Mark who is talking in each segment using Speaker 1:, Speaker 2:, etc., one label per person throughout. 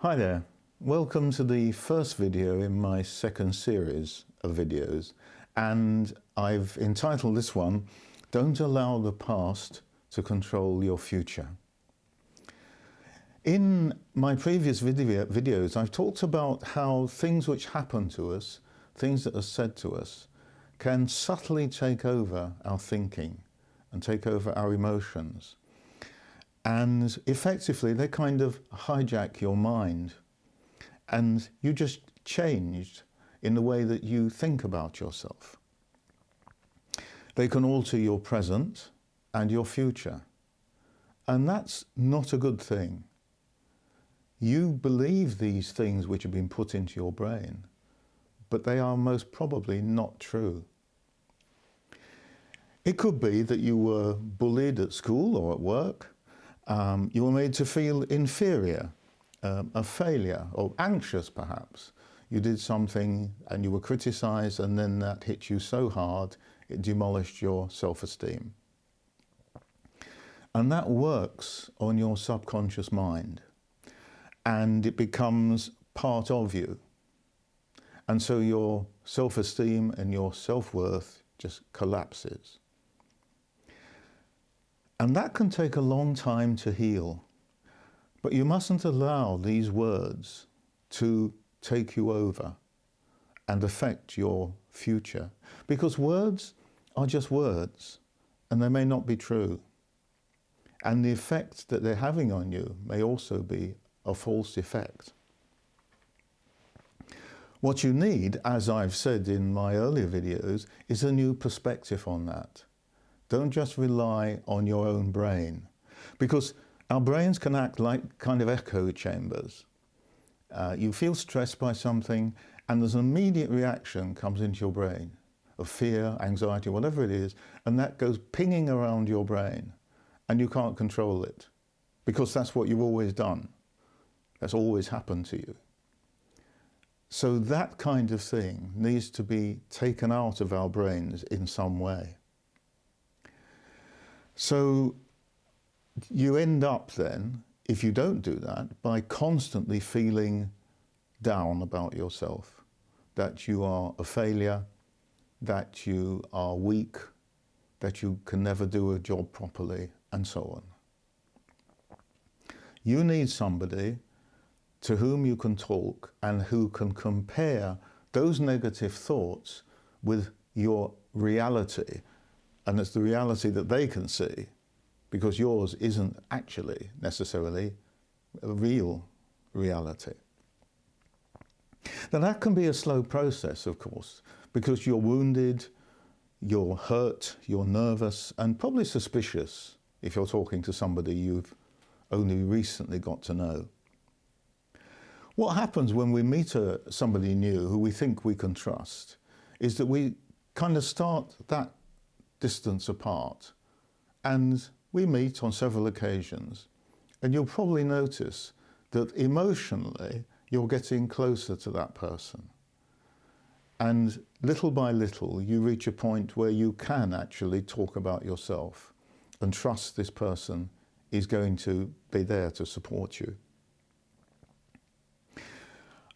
Speaker 1: Hi there, welcome to the first video in my second series of videos, and I've entitled this one, Don't Allow the Past to Control Your Future. In my previous videos I've talked about how things which happen to us, things that are said to us, can subtly take over our thinking and take over our emotions. And effectively, they kind of hijack your mind. And you just changed in the way that you think about yourself. They can alter your present and your future. And that's not a good thing. You believe these things which have been put into your brain, but they are most probably not true. It could be that you were bullied at school or at work. You were made to feel inferior, a failure, or anxious perhaps. You did something and you were criticised, and then that hit you so hard it demolished your self-esteem. And that works on your subconscious mind, and it becomes part of you. And so your self-esteem and your self-worth just collapses. And that can take a long time to heal. But you mustn't allow these words to take you over and affect your future. Because words are just words, and they may not be true. And the effect that they're having on you may also be a false effect. What you need, as I've said in my earlier videos, is a new perspective on that. Don't just rely on your own brain, because our brains can act like kind of echo chambers. You feel stressed by something, and there's an immediate reaction comes into your brain of fear, anxiety, whatever it is, and that goes pinging around your brain, and you can't control it, because that's what you've always done. That's always happened to you. So that kind of thing needs to be taken out of our brains in some way. So you end up then, if you don't do that, by constantly feeling down about yourself, that you are a failure, that you are weak, that you can never do a job properly, and so on. You need somebody to whom you can talk and who can compare those negative thoughts with your reality. And it's the reality that they can see, because yours isn't actually necessarily a real reality. Now that can be a slow process, of course, because you're wounded, you're hurt, you're nervous, and probably suspicious if you're talking to somebody you've only recently got to know. What happens when we meet somebody new who we think we can trust is that we kind of start that distance apart, and we meet on several occasions, and you'll probably notice that emotionally you're getting closer to that person, and little by little you reach a point where you can actually talk about yourself and trust this person is going to be there to support you.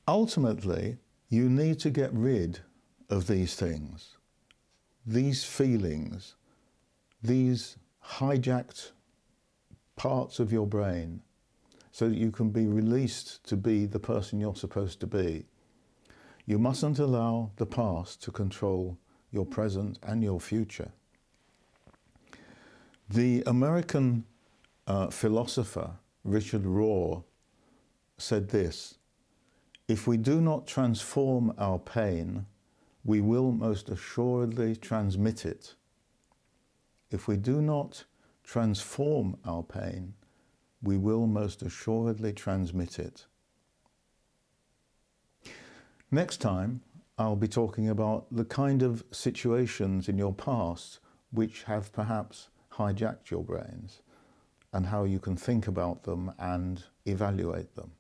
Speaker 1: Ultimately, you need to get rid of these things, these feelings, these hijacked parts of your brain, so that you can be released to be the person you're supposed to be. You mustn't allow the past to control your present and your future. The American philosopher Richard Rohr said this: "If we do not transform our pain, we will most assuredly transmit it. If we do not transform our pain, we will most assuredly transmit it." Next time, I'll be talking about the kind of situations in your past which have perhaps hijacked your brains, and how you can think about them and evaluate them.